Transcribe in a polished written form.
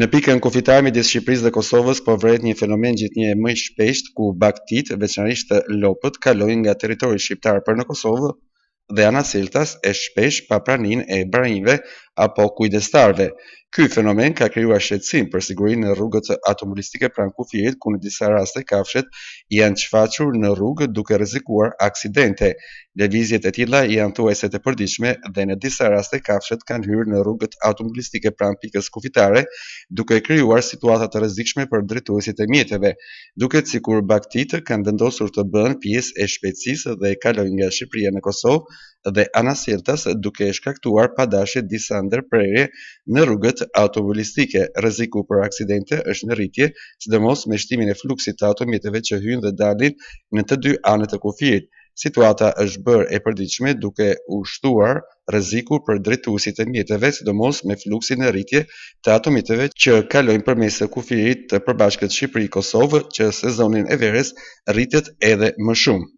Në pikën kufitare midis Shqipërisë dhe Kosovës po vret një fenomen gjithnjë më i shpeshtë ku bagtit, veçanërisht të lopët, kalojnë nga territori shqiptar për në Kosovë dhe anasiltas e shpesh pa praninë e barinjve apo kujdestarëve. Ky fenomen ka krijuar shqetësim për sigurinë në rrugët automobilistike pranë kufirit, ku në disa raste kafshët janë shfaqur në rrugë duke rrezikuar aksidente. Lëvizjet e tilla janë thuajse të përditshme dhe në disa raste kafshët kanë hyrë në rrugët automobilistike pranë pikës kufitare, duke krijuar situata të rrezikshme për drejtuesit e mjeteve. Duket sikur bagtit kanë vendosur të bëhen pjesë e shpejtësisë dhe kalojnë nga Shqipëria në Kosovë dhe anasiltas, duke shkaktuar padashje disa ndërprerje në rrugët automobilistike. Rreziku për aksidente është në rritje, sidomos me shtimin e fluksit të automjeteve që hyjnë dhe dalin në të dy anët e kufirit. Situata është bërë e përditshme duke u shtuar rreziku për drejtuesit e mjeteve, sidomos me fluksin në rritje të automjeteve që kalojnë përmes kufirit të përbashkët Shqipëri-Kosovë, që sezonin e verës rritet edhe më shumë.